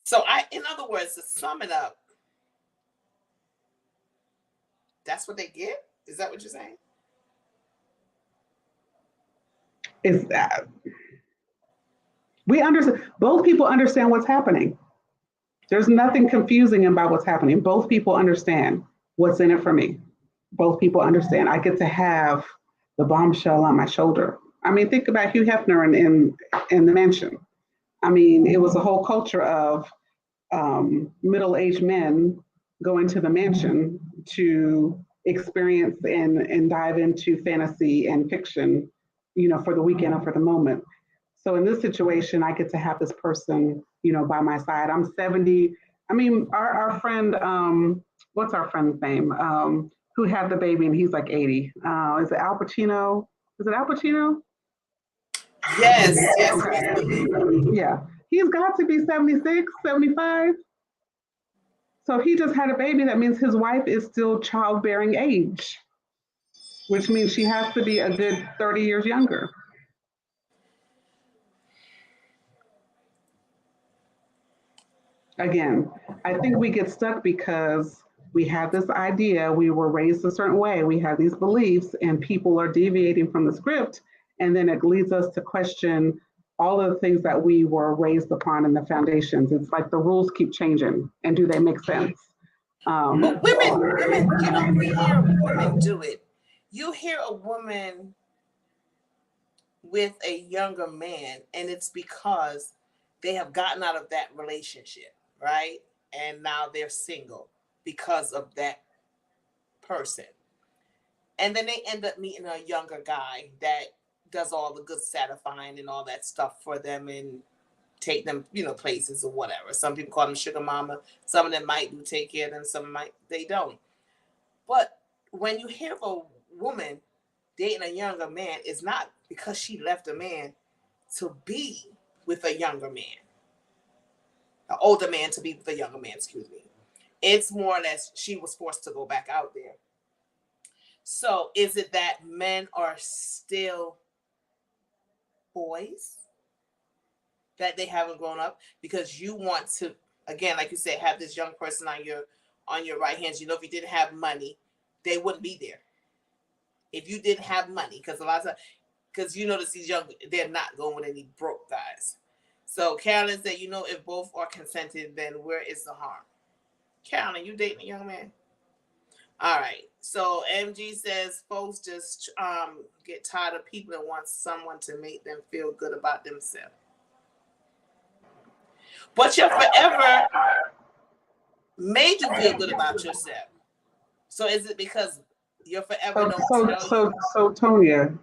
So in other words, to sum it up, that's what they get? Is that what you're saying? Is that we understand, both people understand what's happening. There's nothing confusing about what's happening. Both people understand what's in it for me. Both people understand. I get to have the bombshell on my shoulder. I mean, think about Hugh Hefner in The Mansion. I mean, it was a whole culture of middle-aged men going to the mansion to experience and dive into fantasy and fiction, for the weekend or for the moment. So in this situation, I get to have this person, by my side. I'm 70. I mean, our friend, what's our friend's name? Who had the baby and he's like 80. Is it Al Pacino? Is it Al Pacino? Yes. Yeah. He's got to be 76, 75. So he just had a baby. That means his wife is still childbearing age, which means she has to be a good 30 years younger. Again, I think we get stuck because we have this idea, we were raised a certain way, we have these beliefs, and people are deviating from the script, and then it leads us to question all of the things that we were raised upon in the foundations. It's like the rules keep changing, and do they make sense? But women, we hear women do it. You hear a woman with a younger man, and it's because they have gotten out of that relationship, right? And now they're single because of that person. And then they end up meeting a younger guy that does all the good satisfying and all that stuff for them and take them, places or whatever. Some people call them sugar mama. Some of them might do take care of them. Some they don't. But when you hear of a woman dating a younger man, it's not because she left a man to be with a younger man, an older man to be with a younger man, excuse me. It's more or less she was forced to go back out there. So is it that men are still boys, that they haven't grown up because you want to, again, like you said, have this young person on your right hand? If you didn't have money, they wouldn't be there. If you didn't have money, because a lot of times, because you notice these young, they're not going with any broke guys. So Carolyn said, if both are consented, then where is the harm? Carolyn, you dating a young man? All right. So MG says folks just get tired of people and want someone to make them feel good about themselves. But your forever made you feel good about yourself. So is it because your forever So Tonia,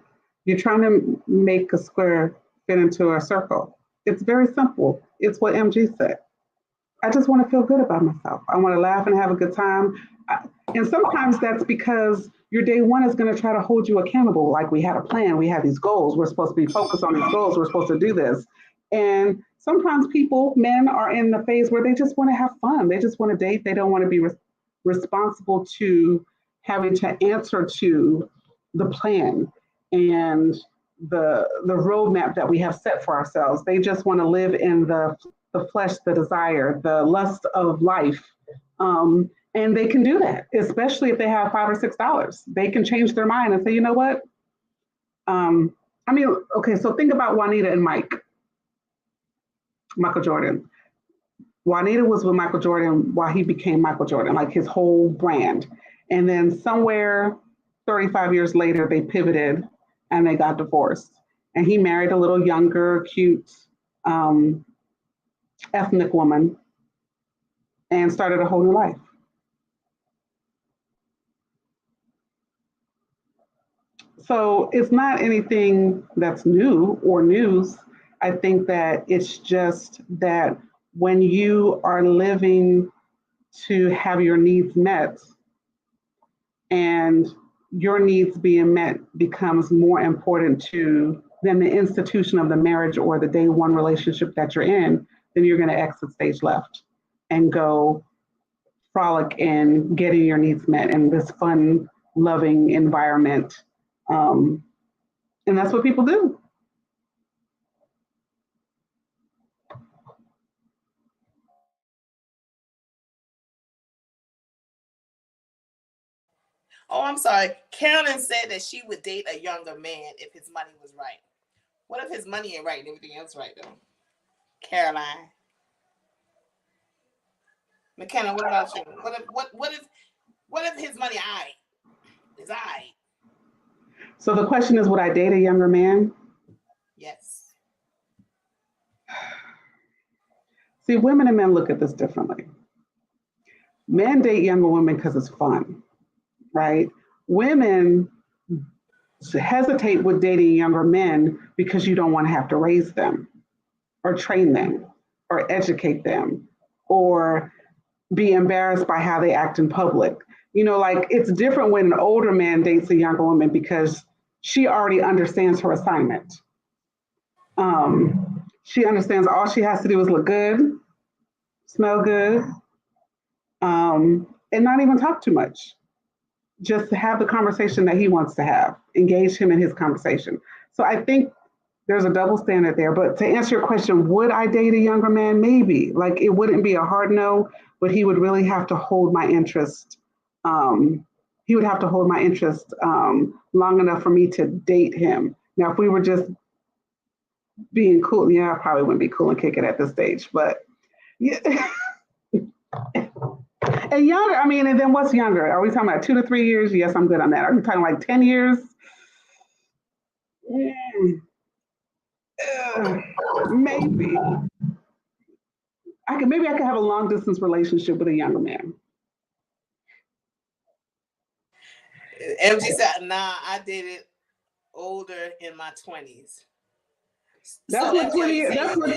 you're trying to make a square fit into a circle. It's very simple. It's what MG said. I just want to feel good about myself. I want to laugh and have a good time. And sometimes that's because your day one is going to try to hold you accountable. Like, we had a plan, we had these goals, we're supposed to be focused on these goals, we're supposed to do this. And sometimes men are in the phase where they just want to have fun. They just want to date. They don't want to be responsible to having to answer to the plan and the roadmap that we have set for ourselves. They just want to live in the flesh, the desire, the lust of life. And they can do that, especially if they have $5 or $6. They can change their mind and say, you know what? Okay, so think about Juanita and Michael Jordan. Juanita was with Michael Jordan while he became Michael Jordan, like his whole brand. And then somewhere 35 years later, they pivoted and they got divorced. And he married a little younger, cute, ethnic woman and started a whole new life. So it's not anything that's new or news. I think that it's just that when you are living to have your needs met and your needs being met becomes more important to than the institution of the marriage or the day one relationship that you're in, then you're going to exit stage left and go frolic in getting your needs met in this fun, loving environment. And that's what people do. Oh, I'm sorry. Carolyn said that she would date a younger man if his money was right. What if his money ain't right and everything else right though? Caroline. Mckenna, what about you? What if his money is I? So the question is, would I date a younger man? Yes. See, women and men look at this differently. Men date younger women because it's fun, right? Women hesitate with dating younger men because you don't want to have to raise them or train them or educate them or be embarrassed by how they act in public. You know, like it's different when an older man dates a younger woman because she already understands her assignment. She understands all she has to do is look good, smell good, and not even talk too much. Just to have the conversation that he wants to have, engage him in his conversation. So I think there's a double standard there. But to answer your question, would I date a younger man? Maybe. Like it wouldn't be a hard no, but he would really have to hold my interest. He would have to hold my interest long enough for me to date him. Now, if we were just being cool, yeah, I probably wouldn't be cool and kick it at this stage. But yeah. And younger, I mean, and then what's younger? Are we talking about 2 to 3 years? Yes, I'm good on that. Are we talking like 10 years? Maybe. Maybe I could have a long distance relationship with a younger man. MG said, nah, I dated older in my 20s. That's so what 20 years. That's what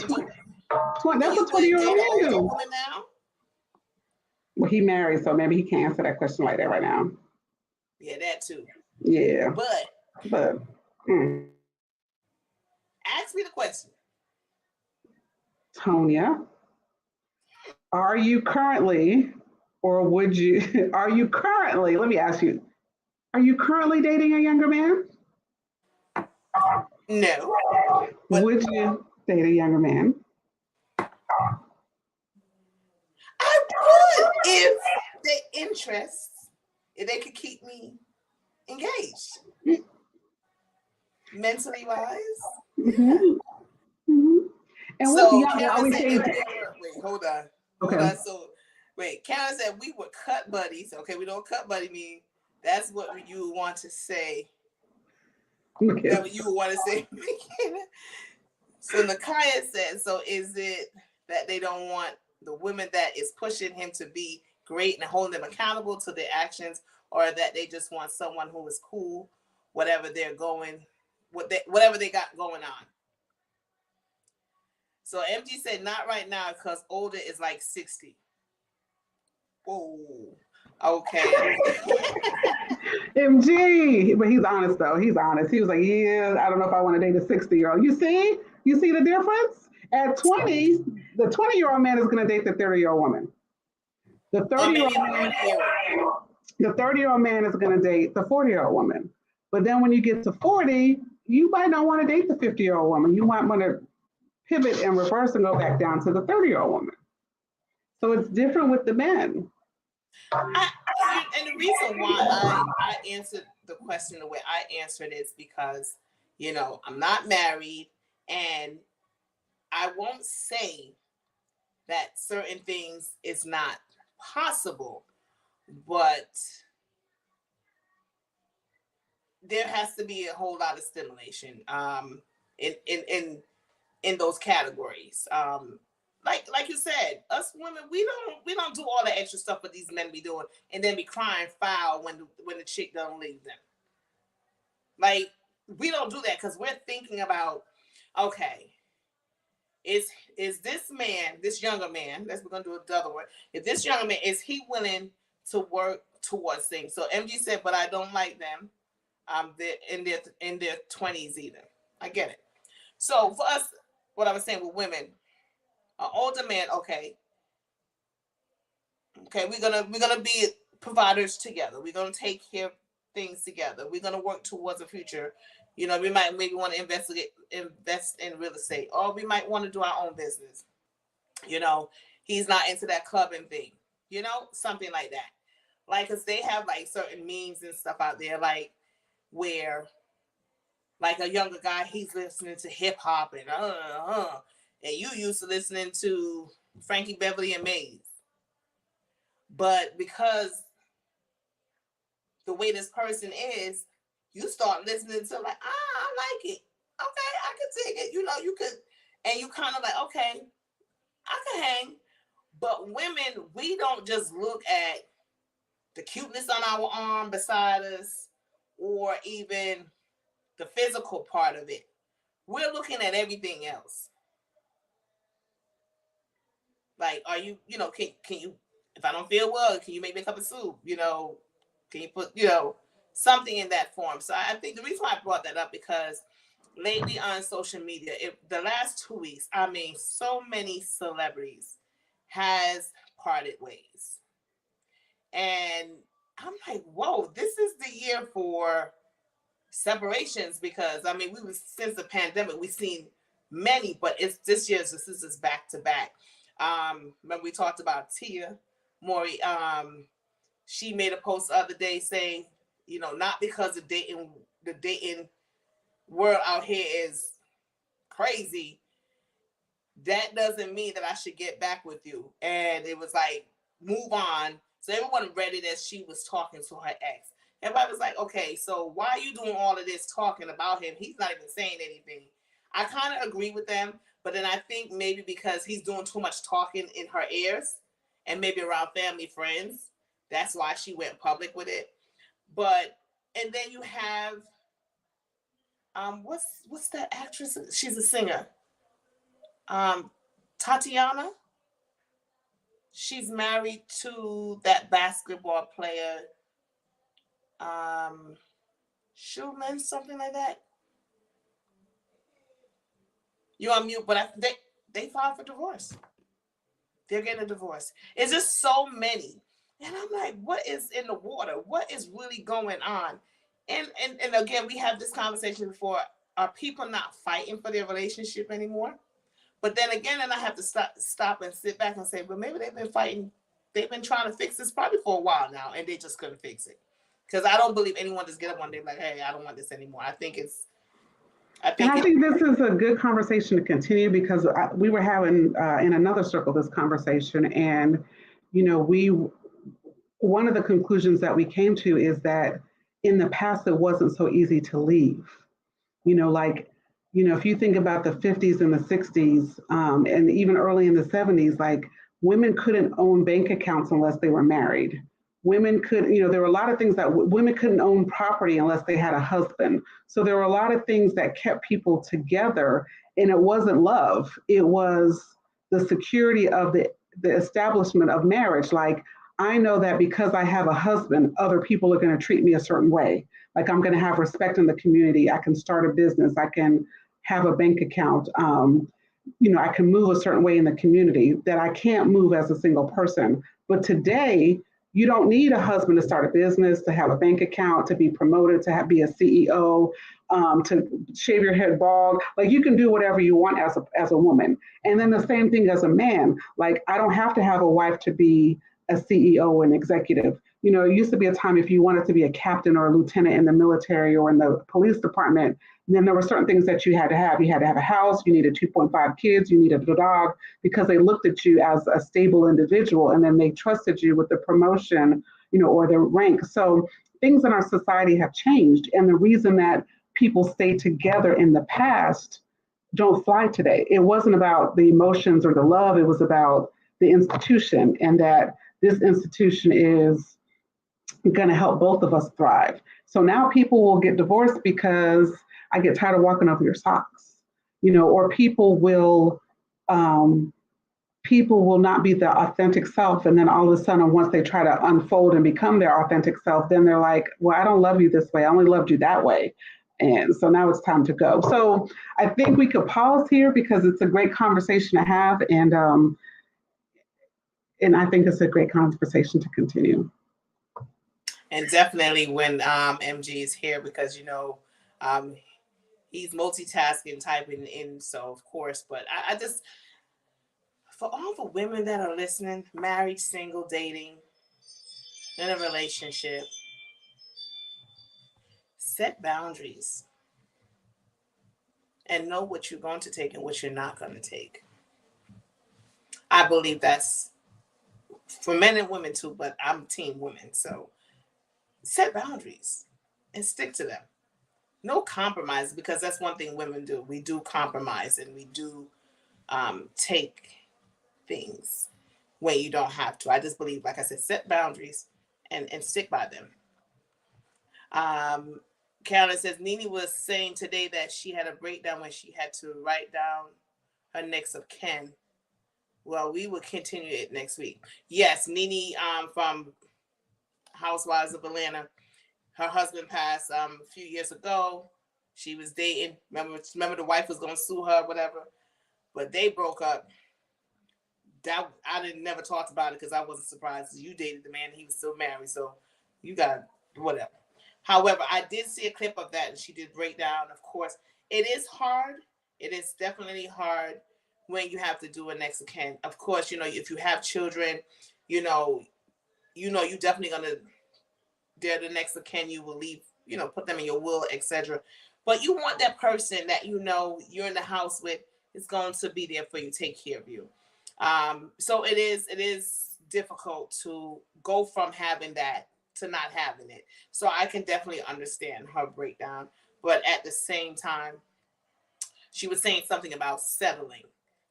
20-year-old man do. Now? Well, he married, so maybe he can't answer that question like that right now. Yeah, that too. Yeah. But ask me the question. Tonia, are you currently, let me ask you, are you currently dating a younger man? No. Would you date a younger man? I would if the interests, if they could keep me engaged. Mentally wise. Mm-hmm. Mm-hmm. And so what's younger? Are we saying? Wait, hold on. Okay. Hold on. So wait, Karen said we were cut buddies. Okay, we don't cut buddy mean. That's what you would want to say. Okay. That's what you would want to say. So Nakaya said, so is it that they don't want the women that is pushing him to be great and holding them accountable to their actions, or that they just want someone who is cool, whatever they're going, whatever they got going on? So MG said, not right now, because older is like 60. Whoa. Okay. MG, but he's honest though. He's honest. He was like, yeah, I don't know if I want to date a 60-year-old. You see the difference? At 20, the 20-year-old man is going to date the 30-year-old woman. The 30-year-old man is going to date the 40-year-old woman. But then when you get to 40, you might not want to date the 50-year-old woman. You might want to pivot and reverse and go back down to the 30-year-old woman. So it's different with the men. And the reason why I answered the question the way I answered is because, I'm not married, and I won't say that certain things is not possible, but there has to be a whole lot of stimulation in those categories. Like you said, us women, we don't do all the extra stuff that these men be doing and then be crying foul when the chick don't leave them. Like, we don't do that because we're thinking about, okay, is this man, this younger man, we're gonna do the other word. If this younger man, is he willing to work towards things? So MG said, but I don't like them. They're in their 20s either. I get it. So for us, what I was saying with women, an older man, okay, we're gonna be providers together. We're gonna take care of things together. We're gonna work towards a future. You know, we might maybe want to invest in real estate, or we might want to do our own business. You know, he's not into that clubbing thing. You know, something like that. Like, cause they have like certain memes and stuff out there, like where, like a younger guy, he's listening to hip hop and you used to listening to Frankie Beverly and Maze. But because the way this person is, you start listening to like, I like it. Okay, I can take it. You know, you could, and you kind of like, okay, I can hang. But women, we don't just look at the cuteness on our arm beside us, or even the physical part of it. We're looking at everything else. Like, are you, you know, can you, if I don't feel well, can you make me a cup of soup? You know, can you put, you know, something in that form? So I think the reason why I brought that up, because lately on social media, the last 2 weeks, I mean, so many celebrities has parted ways. And I'm like, whoa, this is the year for separations, because I mean, since the pandemic, we've seen many, but it's this is back to back. Remember we talked about Tia Mowry. She made a post the other day saying, you know, not because the dating world out here is crazy, that doesn't mean that I should get back with you. And it was like, move on. So everyone read it as she was talking to her ex. Everybody was like, okay, so why are you doing all of this talking about him? He's not even saying anything. I kind of agree with them, but then I think maybe because he's doing too much talking in her ears and maybe around family, friends, that's why she went public with it. But, and then you have, what's that actress? She's a singer. Tatiana. She's married to that basketball player, Schumann, something like that. You're on mute, but they filed for divorce. They're getting a divorce. It's just so many. And I'm like, what is in the water? What is really going on? And again, we have this conversation before. Are people not fighting for their relationship anymore? But then again, and I have to stop and sit back and say, well, maybe they've been fighting. They've been trying to fix this probably for a while now, and they just couldn't fix it. Because I don't believe anyone just get up one day like, hey, I don't want this anymore. I think this is a good conversation to continue, because we were having in another circle this conversation, and you know, one of the conclusions that we came to is that in the past it wasn't so easy to leave. You know, like, you know, if you think about the 50s and the 60s, and even early in the 70s, like women couldn't own bank accounts unless they were married. Women could, you know, there were a lot of things that women couldn't own property unless they had a husband. So there were a lot of things that kept people together, and it wasn't love. It was the security of the establishment of marriage. Like, I know that because I have a husband, other people are going to treat me a certain way. Like, I'm going to have respect in the community. I can start a business. I can have a bank account. You know, I can move a certain way in the community that I can't move as a single person. But today, you don't need a husband to start a business, to have a bank account, to be promoted, to be a CEO, to shave your head bald. Like, you can do whatever you want as a woman. And then the same thing as a man. Like, I don't have to have a wife to be a CEO and executive. You know, it used to be a time if you wanted to be a captain or a lieutenant in the military or in the police department, then there were certain things that you had to have. You had to have a house, you needed 2.5 kids, you needed a dog, because they looked at you as a stable individual, and then they trusted you with the promotion, you know, or the rank. So things in our society have changed. And the reason that people stay together in the past don't fly today. It wasn't about the emotions or the love. It was about the institution, and that this institution is going to help both of us thrive. So now people will get divorced because I get tired of walking over your socks, or people will not be the authentic self. And then all of a sudden, once they try to unfold and become their authentic self, then they're like, well, I don't love you this way. I only loved you that way. And so now it's time to go. So I think we could pause here because it's a great conversation to have. And I think it's a great conversation to continue. And definitely when MG is here, because he's multitasking, typing in, so of course. But I just, for all the women that are listening, married, single, dating, in a relationship, set boundaries and know what you're going to take and what you're not going to take. I believe that's for men and women too, but I'm team women, so set boundaries and stick to them. No compromise, because that's one thing women do. We do compromise and we do take things when you don't have to. I just believe, like I said, set boundaries and stick by them. Carolyn says, Nene was saying today that she had a breakdown when she had to write down her next of kin. Well, we will continue it next week. Yes, Nene from Housewives of Atlanta, her husband passed a few years ago. She was dating. Remember the wife was going to sue her, whatever. But they broke up. That I never talked about it because I wasn't surprised. You dated the man, he was still married, so you got whatever. However, I did see a clip of that, and she did break down. Of course, it is hard. It is definitely hard when you have to do a next of kin. Of course, if you have children, you definitely gonna. They're the next of kin. You will leave, put them in your will, etc. But you want that person that you're in the house with is going to be there for you, take care of you. So it is difficult to go from having that to not having it. So I can definitely understand her breakdown. But at the same time, she was saying something about settling.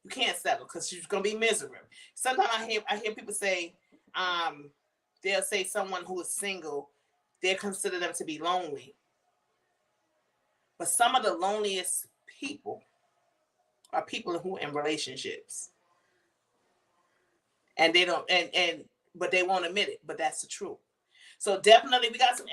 You can't settle because she's going to be miserable. Sometimes I hear people say, they'll say someone who is single, they consider them to be lonely. But some of the loneliest people are people who are in relationships. And they don't, but they won't admit it, but that's the truth. So definitely we got some,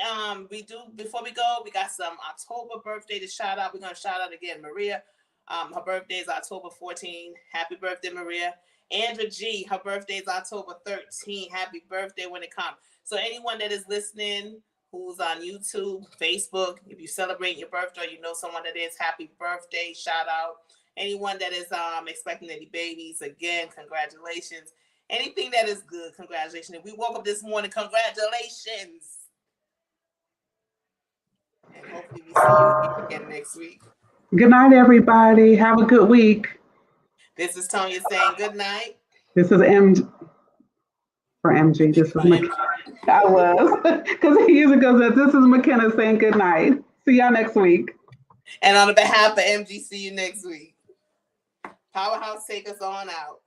before we go, we got some October birthday to shout out. We're going to shout out again, Maria. Her birthday is October 14. Happy birthday, Maria. Andra G, her birthday is October 13. Happy birthday when it comes. So anyone that is listening, who's on YouTube, Facebook, if you celebrate your birthday, or you know someone that is, happy birthday, shout out. Anyone that is expecting any babies, again, congratulations. Anything that is good, congratulations. If we woke up this morning, congratulations. And hopefully we see you again next week. Good night, everybody. Have a good week. This is Tonia saying good night. This is for MG. This is McKenna. I was, because he usually goes, this is McKenna saying good night. See y'all next week. And on behalf of MG, see you next week. Powerhouse, take us on out.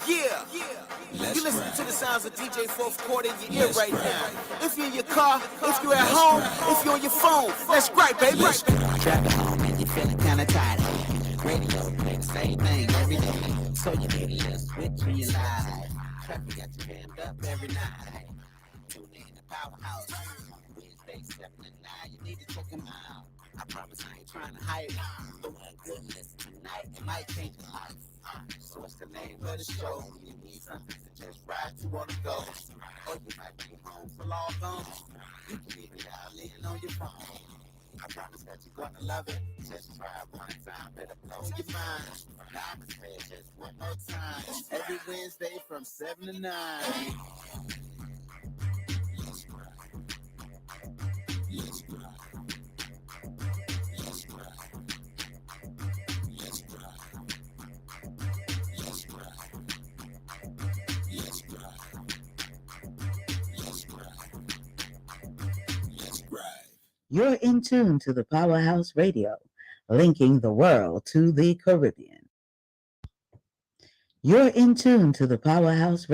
Yeah. You listen to the sounds of DJ Fourth Quarter in your ear right now. If you're in your car, if you're at home, if you're on your phone, let's gripe, baby. Driving home and you're feeling kinda tired. Radio play the same thing every day. So you need a switch in your life. Traffic got you jammed up every night. Tune in to Powerhouse. Wednesday 7 to 9. You need to check them out. I promise I ain't trying to hype. But one good listen tonight, it might change your life. So what's the name of the show? You need something to just ride to on the go. Or you might be home for long gone. You can even dial in on your phone. I promise that you're gonna love it. Just try it one time, it'll blow your mind. Now I'm gonna say it just one more time. Every Wednesday from 7 to 9. Let's grind. Let's grind. Let's grind. Let's grind. Let's grind. Let's grind. Let's grind. Let's grind. You're in tune to the Powerhouse Radio, linking the world to the Caribbean. You're in tune to the Powerhouse